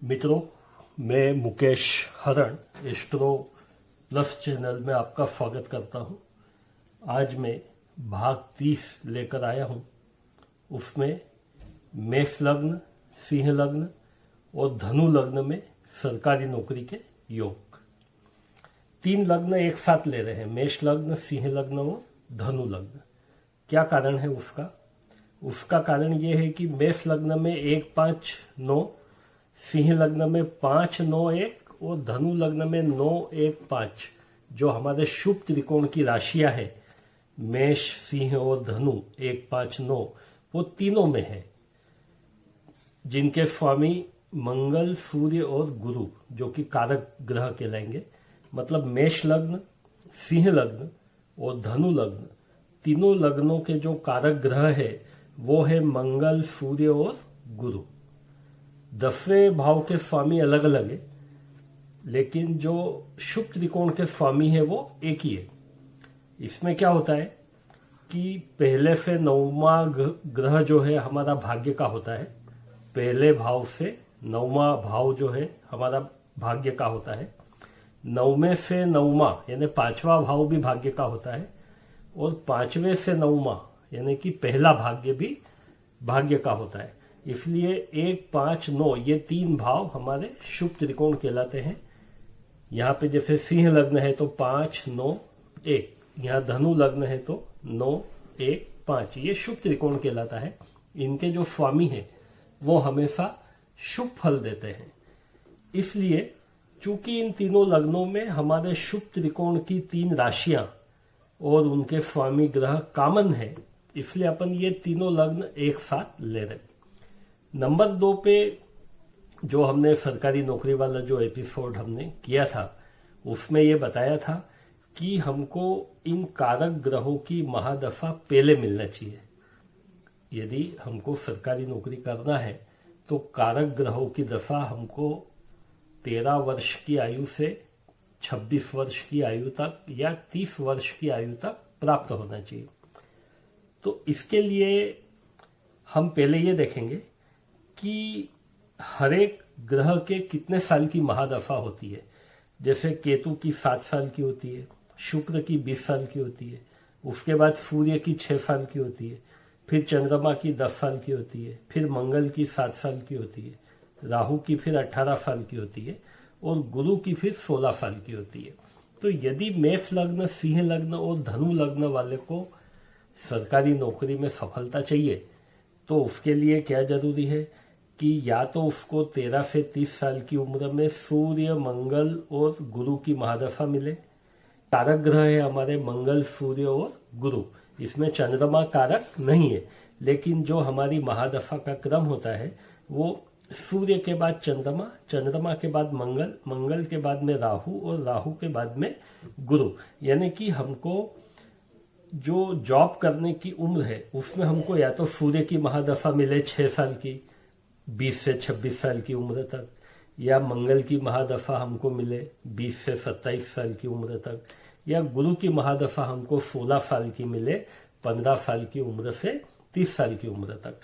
मित्रों, मैं मुकेश हरण एस्ट्रो प्लस चैनल में आपका स्वागत करता हूं। आज मैं भाग 30 लेकर आया हूं। उसमें मेष लग्न, सिंह लग्न और धनु लग्न में सरकारी नौकरी के योग। 3 लग्न एक साथ ले रहे हैं, मेष लग्न, सिंह लग्न और धनु लग्न। क्या कारण है उसका कारण यह है कि मेष लग्न में 1, 5, 9, सिंह लग्न में 5, 9, 1 और धनु लग्न में 9, 1, 5 जो हमारे शुभ त्रिकोण की राशियां है, मेष, सिंह और धनु 1, 5, 9, वो तीनों में है, जिनके स्वामी मंगल, सूर्य और गुरु जो कि कारक ग्रह कहलाएंगे। मतलब मेष लग्न, सिंह लग्न और धनु लग्न, तीनों लग्नों के जो कारक ग्रह है वो है मंगल, सूर्य और गुरु। 10वें भाव के स्वामी अलग अलग है, लेकिन जो शुभ त्रिकोण के स्वामी है वो एक ही है। इसमें क्या होता है कि पहले से 9वां ग्रह जो है हमारा भाग्य का होता है। पहले भाव से 9वां भाव जो है हमारा भाग्य का होता है। 9वें से 9वां यानी 5वां भाव भी भाग्य का होता है और 5वें से 9वां यानी कि पहला भाग्य भी भाग्य का होता है। इसलिए 1, 5, 9 ये 3 भाव हमारे शुभ त्रिकोण कहलाते हैं। यहाँ पे जैसे सिंह लग्न है तो 5, 9, 1, यहाँ धनु लग्न है तो 9, 1, 5 ये शुभ त्रिकोण कहलाता है। इनके जो स्वामी है वो हमेशा शुभ फल देते हैं। इसलिए चूंकि इन तीनों लग्नों में हमारे शुभ त्रिकोण की 3 राशियां और उनके स्वामी ग्रह कॉमन है, इसलिए अपन ये तीनों लग्न एक साथ ले रहे। नंबर 2 पे जो हमने सरकारी नौकरी वाला जो एपिसोड हमने किया था उसमें ये बताया था कि हमको इन कारक ग्रहों की महादशा पहले मिलना चाहिए। यदि हमको सरकारी नौकरी करना है तो कारक ग्रहों की दशा हमको 13 वर्ष की आयु से 26 वर्ष की आयु तक या 30 वर्ष की आयु तक प्राप्त होना चाहिए। तो इसके लिए हम पहले ये देखेंगे कि हर एक ग्रह के कितने साल की महादशा होती है। जैसे केतु की 7 साल की होती है, शुक्र की 20 साल की होती है, उसके बाद सूर्य की 6 साल की होती है, फिर चंद्रमा की 10 साल की होती है, फिर मंगल की 7 साल की होती है, राहु की फिर 18 साल की होती है और गुरु की फिर 16 साल की होती है। तो यदि मेष लग्न, सिंह लग्न और धनु लग्न वाले को सरकारी नौकरी में सफलता चाहिए तो उसके लिए क्या जरूरी है कि या तो उसको 13 से 30 साल की उम्र में सूर्य, मंगल और गुरु की महादशा मिले। कारक ग्रह है हमारे मंगल, सूर्य और गुरु। इसमें चंद्रमा कारक नहीं है, लेकिन जो हमारी महादशा का क्रम होता है वो सूर्य के बाद चंद्रमा, चंद्रमा के बाद मंगल, मंगल के बाद में राहु और राहु के बाद में गुरु। यानी कि हमको जो जॉब करने की उम्र है उसमें हमको या तो सूर्य की महादशा मिले 6 साल की 20 से 26 साल की उम्र तक, या मंगल की महादशा हमको मिले 20 से 27 साल की उम्र तक, या गुरु की महादशा हमको 16 साल की मिले 15 साल की उम्र से 30 साल की उम्र तक।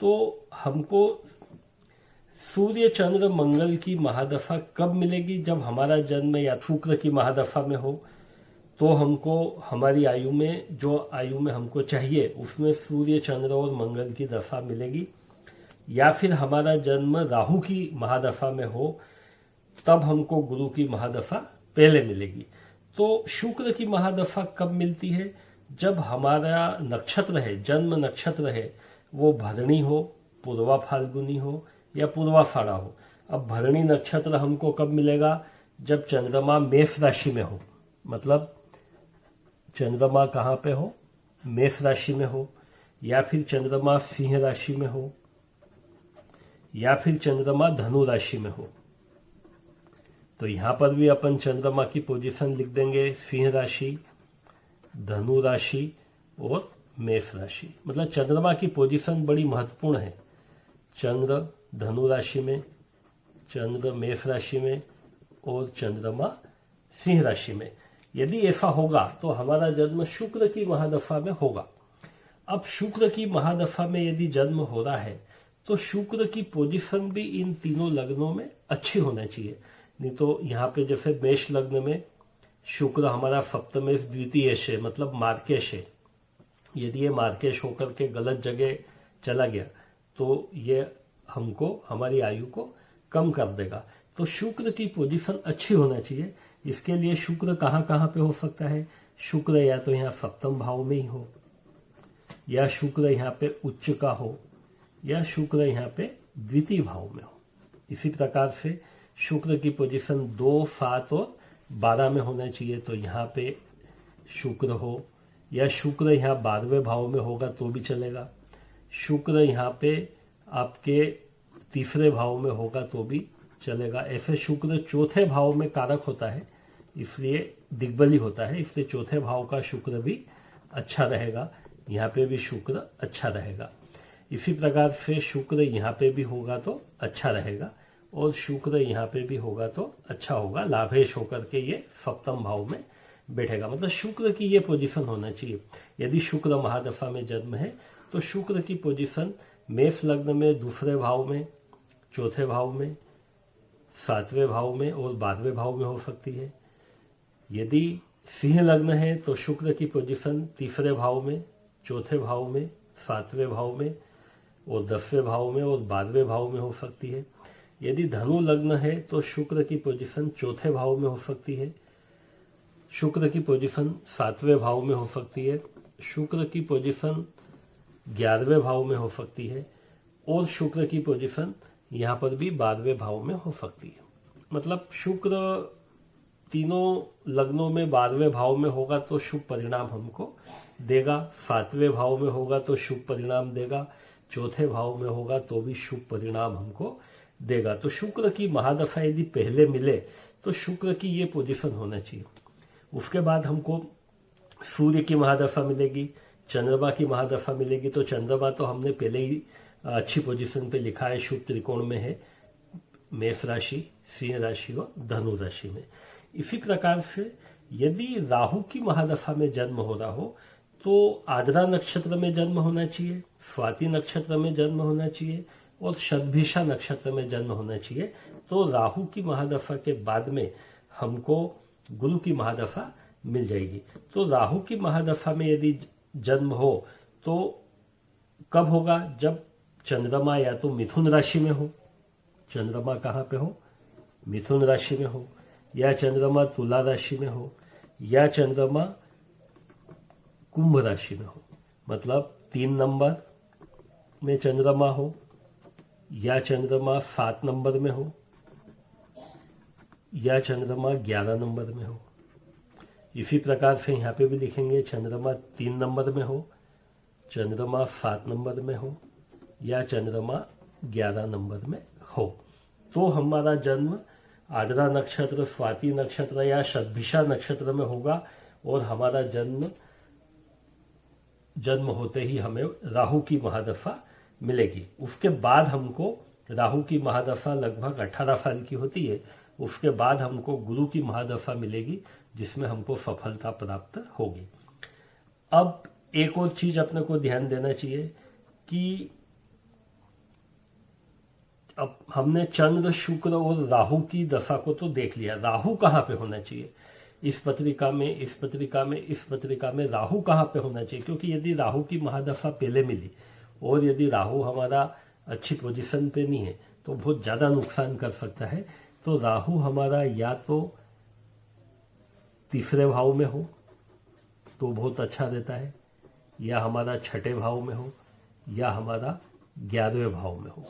तो हमको सूर्य, चंद्र, मंगल की महादशा कब मिलेगी? जब हमारा जन्म या शुक्र की महादशा में हो तो हमको हमारी आयु में, जो आयु में हमको चाहिए उसमें सूर्य, चंद्र और मंगल की दशा मिलेगी। या फिर हमारा जन्म राहु की महादशा में हो तब हमको गुरु की महादशा पहले मिलेगी। तो शुक्र की महादशा कब मिलती है? जब हमारा नक्षत्र है, जन्म नक्षत्र है, वो भरणी हो, पूर्वा फाल्गुनी हो या पूर्वाषाढ़ा हो। अब भरणी नक्षत्र हमको कब मिलेगा? जब चंद्रमा मेष राशि में हो। मतलब चंद्रमा कहाँ पे हो? मेष राशि में हो, या फिर चंद्रमा सिंह राशि में हो, या फिर चंद्रमा धनु राशि में हो। तो यहां पर भी अपन चंद्रमा की पोजीशन लिख देंगे, सिंह राशि, धनु राशि और मेष राशि। मतलब चंद्रमा की पोजीशन बड़ी महत्वपूर्ण है। चंद्र धनु राशि में, चंद्र मेष राशि में और चंद्रमा सिंह राशि में। यदि ऐसा होगा तो हमारा जन्म शुक्र की महादशा में होगा। अब शुक्र की महादशा में यदि जन्म हो रहा है तो शुक्र की पोजीशन भी इन तीनों लग्नों में अच्छी होना चाहिए। नहीं तो यहाँ पे जैसे मेष लग्न में शुक्र हमारा सप्तमेश द्वितीयेश है, मतलब मार्केश है। यदि ये मार्केश होकर के गलत जगह चला गया तो ये हमको हमारी आयु को कम कर देगा। तो शुक्र की पोजीशन अच्छी होना चाहिए। इसके लिए शुक्र कहाँ कहाँ पे हो सकता है? शुक्र या तो यहाँ सप्तम भाव में ही हो, या शुक्र यहाँ पे उच्च का हो, या शुक्र यहाँ पे द्वितीय भाव में हो। इसी प्रकार से शुक्र की पोजीशन 2, 7 और 12 में होना चाहिए। तो यहाँ पे शुक्र हो, या शुक्र यहाँ 12वें भाव में होगा तो भी चलेगा। शुक्र यहाँ पे आपके तीसरे भाव में होगा तो भी चलेगा। ऐसे शुक्र चौथे भाव में कारक होता है, इसलिए दिग्बली होता है, इसलिए चौथे भाव का शुक्र भी अच्छा रहेगा। यहाँ पे भी शुक्र अच्छा रहेगा। इसी प्रकार से शुक्र यहाँ पे भी होगा तो अच्छा रहेगा, और शुक्र यहाँ पे भी होगा तो अच्छा होगा। लाभेश होकर के ये सप्तम भाव में बैठेगा। मतलब शुक्र की ये पोजीशन होना चाहिए। यदि शुक्र महादशा में जन्म है तो शुक्र की पोजीशन मेष लग्न में दूसरे भाव में, चौथे भाव में, 7वें भाव में और 12वें भाव में हो सकती है। यदि सिंह लग्न है तो शुक्र की पोजीशन तीसरे भाव में, चौथे भाव में, 7वें भाव में और 10वें भाव में और 12वें भाव में हो सकती है। यदि धनु लग्न है तो शुक्र की पोजीशन चौथे भाव में हो सकती है। शुक्र की पोजीशन 7वें भाव में हो सकती है। शुक्र की पोजीशन 11वें भाव में हो सकती है, और शुक्र की पोजीशन यहाँ पर भी 12वें भाव में हो सकती है। मतलब शुक्र तीनों लग्नों में 12वें भाव में होगा तो शुभ परिणाम हमको देगा। 7वें भाव में होगा तो शुभ परिणाम देगा। चौथे भाव में होगा तो भी शुभ परिणाम हमको देगा। तो शुक्र की महादशा यदि पहले मिले तो शुक्र की ये पोजीशन होना चाहिए। उसके बाद हमको सूर्य की महादशा मिलेगी, चंद्रमा की महादशा मिलेगी। तो चंद्रमा तो हमने पहले ही अच्छी पोजीशन पे लिखा है, शुभ त्रिकोण में है, मेष राशि, सिंह राशि और धनु राशि में। इसी प्रकार से यदि राहु की महादशा में जन्म हो रहा हो तो आद्रा नक्षत्र में जन्म होना चाहिए, स्वाति नक्षत्र में जन्म होना चाहिए और शतभिषा नक्षत्र में जन्म होना चाहिए। तो राहु की महादशा के बाद में हमको गुरु की महादशा मिल जाएगी। तो राहु की महादशा में यदि जन्म हो तो कब होगा? जब चंद्रमा या तो मिथुन राशि में हो, चंद्रमा कहाँ पे हो? मिथुन राशि में हो, या चंद्रमा तुला राशि में हो, या चंद्रमा कुंभ राशि में हो। मतलब 3 नंबर में चंद्रमा हो, या चंद्रमा 7 नंबर में हो, या चंद्रमा 11 नंबर में हो। इसी प्रकार से यहाँ पे भी लिखेंगे चंद्रमा 3 नंबर में हो, चंद्रमा 7 नंबर में हो, या चंद्रमा 11 नंबर में हो। तो हमारा जन्म आद्रा नक्षत्र, स्वाति नक्षत्र या शतभिषा नक्षत्र में होगा, और हमारा जन्म होते ही हमें राहु की महादशा मिलेगी। उसके बाद हमको राहु की महादशा लगभग 18 साल की होती है। उसके बाद हमको गुरु की महादशा मिलेगी, जिसमें हमको सफलता प्राप्त होगी। अब एक और चीज अपने को ध्यान देना चाहिए कि अब हमने चंद्र, शुक्र और राहु की दशा को तो देख लिया। राहु कहाँ पे होना चाहिए? इस पत्रिका में, इस पत्रिका में, इस पत्रिका में राहु कहाँ पे होना चाहिए? क्योंकि यदि राहु की महादशा पहले मिली और यदि राहु हमारा अच्छी पोजीशन पे नहीं है तो बहुत ज्यादा नुकसान कर सकता है। तो राहु हमारा या तो तीसरे भाव में हो तो बहुत अच्छा रहता है, या हमारा छठे भाव में हो, या हमारा 11वें भाव में हो।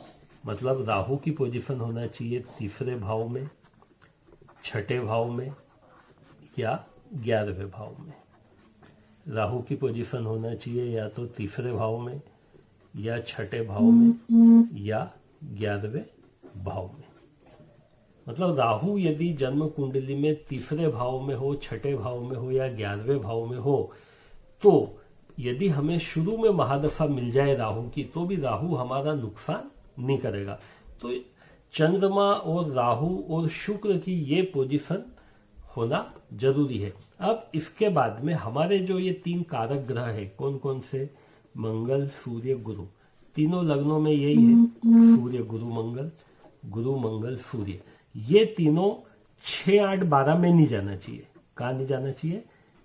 मतलब राहु की पोजीशन होना चाहिए तीसरे भाव में, छठे भाव में या 11वें भाव में। राहु की पोजीशन होना चाहिए या तो तीसरे भाव में, या छठे भाव में, या 11वें भाव में। मतलब राहु यदि जन्म कुंडली में तीसरे भाव में हो, छठे भाव में हो या 11वें भाव में हो, तो यदि हमें शुरू में महादशा मिल जाए राहु की तो भी राहु हमारा नुकसान नहीं करेगा। तो चंद्रमा और राहु और शुक्र की ये पोजीशन होना जरूरी है। अब इसके बाद में हमारे जो ये 3 कारक ग्रह है, कौन कौन से? मंगल, सूर्य, गुरु, तीनों लग्नों में यही है, सूर्य गुरु मंगल सूर्य, ये तीनों 6, 8, 12 में नहीं जाना चाहिए। कहाँ नहीं जाना चाहिए?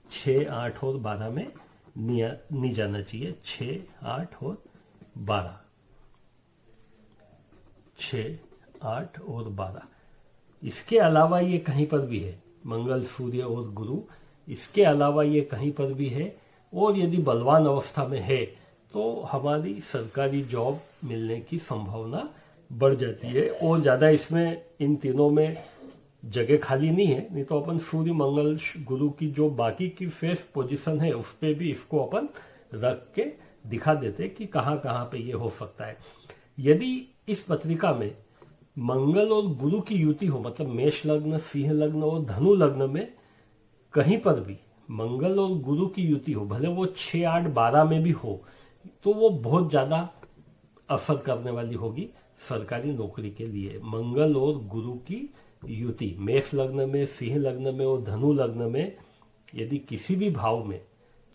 6, 8 और 12 में नहीं जाना चाहिए। 6, 8 और 12, 6, 8 और 12। इसके अलावा ये कहीं पर भी है, मंगल सूर्य और गुरु, इसके अलावा ये कहीं पर भी है, और यदि बलवान अवस्था में है तो हमारी सरकारी जॉब मिलने की संभावना बढ़ जाती है। और ज्यादा इसमें इन तीनों में जगह खाली नहीं है, नहीं तो अपन सूर्य मंगल गुरु की जो बाकी की फेस पोजीशन है उस पे भी इसको अपन रख के दिखा देते कि कहाँ कहाँ पे ये हो सकता है। यदि इस पत्रिका में मंगल और गुरु की युति हो, मतलब मेष लग्न, सिंह लग्न और धनु लग्न में कहीं पर भी मंगल और गुरु की युति हो, भले वो 6, 8, 12 में भी हो, तो वो बहुत ज्यादा असर करने वाली होगी सरकारी नौकरी के लिए। मंगल और गुरु की युति मेष लग्न में, सिंह लग्न में और धनु लग्न में यदि किसी भी भाव में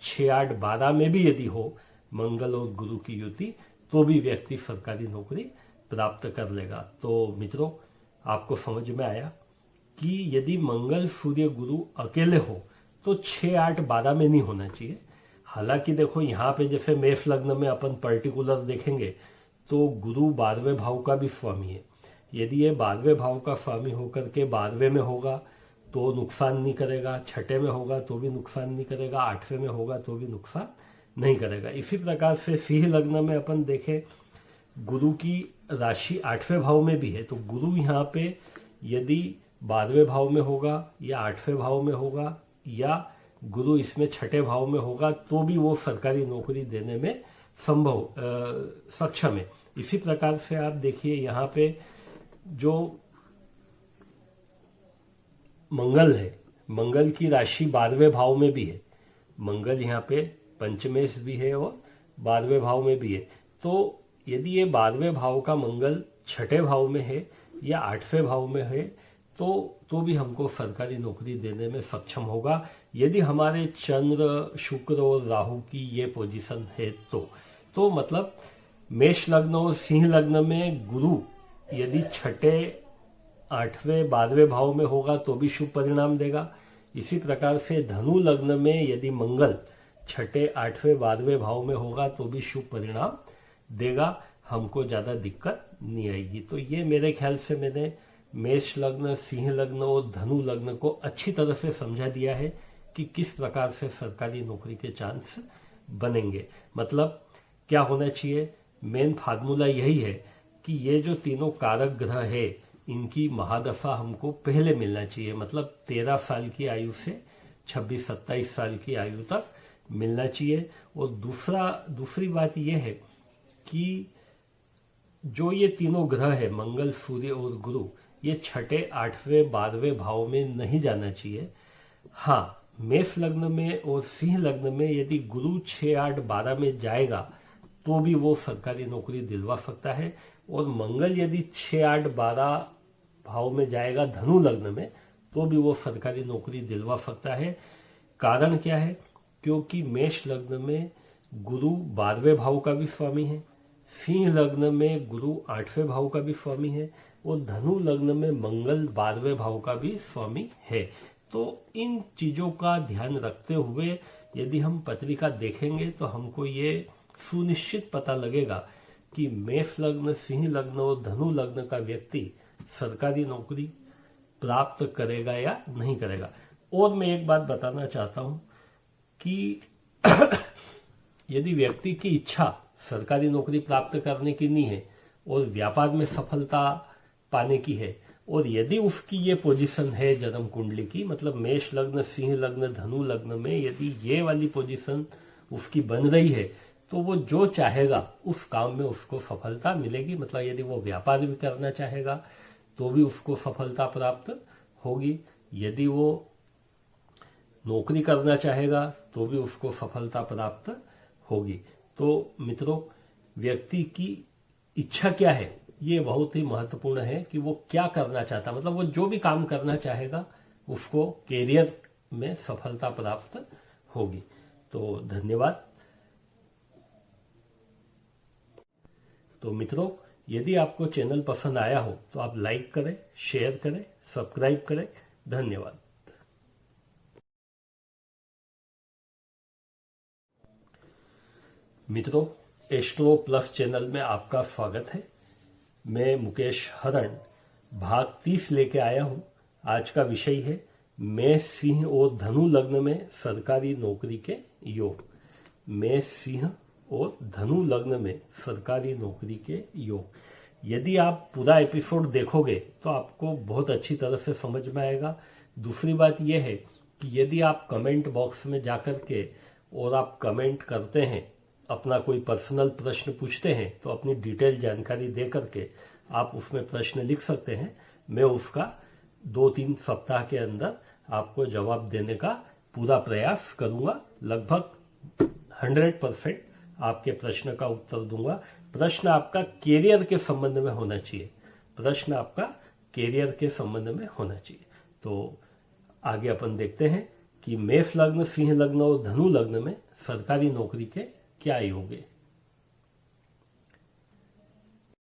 6, 8, 12 में भी यदि हो मंगल और गुरु की युति, तो भी व्यक्ति सरकारी नौकरी प्राप्त कर लेगा। तो मित्रों, आपको समझ में आया कि यदि मंगल सूर्य गुरु अकेले हो तो 6, 8, 12 में नहीं होना चाहिए। हालांकि देखो यहाँ पे जैसे मेष लग्न में अपन पर्टिकुलर देखेंगे तो गुरु 12वें भाव का भी स्वामी है। यदि ये 12वें भाव का स्वामी होकर के 12वें में होगा तो नुकसान नहीं करेगा, 6ठे में होगा तो भी नुकसान नहीं करेगा, 8वें में होगा तो भी नुकसान नहीं करेगा। इसी प्रकार से सिंह लग्न में अपन देखें, गुरु की राशि 8वें भाव में भी है, तो गुरु यहाँ पे यदि 12वें भाव में होगा या 8वें भाव में होगा या गुरु इसमें 6ठे भाव में होगा तो भी वो सरकारी नौकरी देने में सक्षम है। इसी प्रकार से आप देखिए यहाँ पे जो मंगल है, मंगल की राशि 12वें भाव में भी है, मंगल यहाँ पे पंचमेश भी है और 12वें भाव में भी है। तो यदि ये 12वें भाव का मंगल 6ठे भाव में है या 8वें भाव में है तो भी हमको सरकारी नौकरी देने में सक्षम होगा, यदि हमारे चंद्र, शुक्र और राहु की ये पोजीशन है तो मतलब मेष लग्न और सिंह लग्न में गुरु यदि 6ठे, 8वें, 12वें भाव में होगा तो भी शुभ परिणाम देगा। इसी प्रकार से धनु लग्न में यदि मंगल 6ठे, 8वें, 12वें भाव में होगा तो भी शुभ परिणाम देगा, हमको ज्यादा दिक्कत नहीं आएगी। तो ये मेरे ख्याल से मैंने मेष लग्न, सिंह लग्न और धनु लग्न को अच्छी तरह से समझा दिया है कि किस प्रकार से सरकारी नौकरी के चांस बनेंगे। मतलब क्या होना चाहिए, मेन फार्मूला यही है कि ये जो तीनों कारक ग्रह है इनकी महादशा हमको पहले मिलना चाहिए, मतलब 13 साल की आयु से 26-27 साल की आयु तक मिलना चाहिए। और दूसरी बात यह है कि जो ये तीनों ग्रह है मंगल, सूर्य और गुरु, ये 6ठे, 8वें, 12वें भाव में नहीं जाना चाहिए। हाँ, मेष लग्न में और सिंह लग्न में यदि गुरु 6, 8, 12 में जाएगा तो भी वो सरकारी नौकरी दिलवा सकता है। और मंगल यदि 6, 8, 12 भाव में जाएगा धनु लग्न में तो भी वो सरकारी नौकरी दिलवा सकता है। कारण क्या है, क्योंकि मेष लग्न में गुरु 12वें भाव का भी स्वामी है, सिंह लग्न में गुरु 8वें भाव का भी स्वामी है और धनु लग्न में मंगल 12वें भाव का भी स्वामी है। तो इन चीजों का ध्यान रखते हुए यदि हम पत्रिका देखेंगे तो हमको ये सुनिश्चित पता लगेगा कि मेष लग्न, सिंह लग्न और धनु लग्न का व्यक्ति सरकारी नौकरी प्राप्त करेगा या नहीं करेगा। और मैं एक बात बताना चाहता हूं कि यदि व्यक्ति की इच्छा सरकारी नौकरी प्राप्त करने की नहीं है और व्यापार में सफलता पाने की है, और यदि उसकी ये पोजीशन है जन्म कुंडली की, मतलब मेष लग्न, सिंह लग्न, धनु लग्न में यदि ये वाली पोजीशन उसकी बन रही है तो वो जो चाहेगा उस काम में उसको सफलता मिलेगी। मतलब यदि वो व्यापार भी करना चाहेगा तो भी उसको सफलता प्राप्त होगी, यदि वो नौकरी करना चाहेगा तो भी उसको सफलता प्राप्त होगी। तो मित्रों, व्यक्ति की इच्छा क्या है ये बहुत ही महत्वपूर्ण है कि वो क्या करना चाहता, मतलब वो जो भी काम करना चाहेगा उसको कैरियर में सफलता प्राप्त होगी। तो धन्यवाद। तो मित्रों, यदि आपको चैनल पसंद आया हो तो आप लाइक करें, शेयर करें, सब्सक्राइब करें। धन्यवाद। मित्रों, एस्ट्रो प्लस चैनल में आपका स्वागत है। मैं मुकेश हरण भाग 30 लेके आया हूं। आज का विषय है मेष, सिंह और धनु लग्न में सरकारी नौकरी के योग। मेष, सिंह और धनु लग्न में सरकारी नौकरी के योग। यदि आप पूरा एपिसोड देखोगे तो आपको बहुत अच्छी तरह से समझ में आएगा। दूसरी बात यह है कि यदि आप कमेंट बॉक्स में जाकर के और आप कमेंट करते हैं, अपना कोई पर्सनल प्रश्न पूछते हैं, तो अपनी डिटेल जानकारी दे करके आप उसमें प्रश्न लिख सकते हैं। मैं उसका 2-3 सप्ताह के अंदर आपको जवाब देने का पूरा प्रयास करूंगा। लगभग 100% आपके प्रश्न का उत्तर दूंगा। प्रश्न आपका कैरियर के संबंध में होना चाहिए। प्रश्न आपका कैरियर के संबंध में होना चाहिए। तो आगे अपन देखते हैं कि मेष लग्न, सिंह लग्न और धनु लग्न में सरकारी नौकरी के क्या योग है।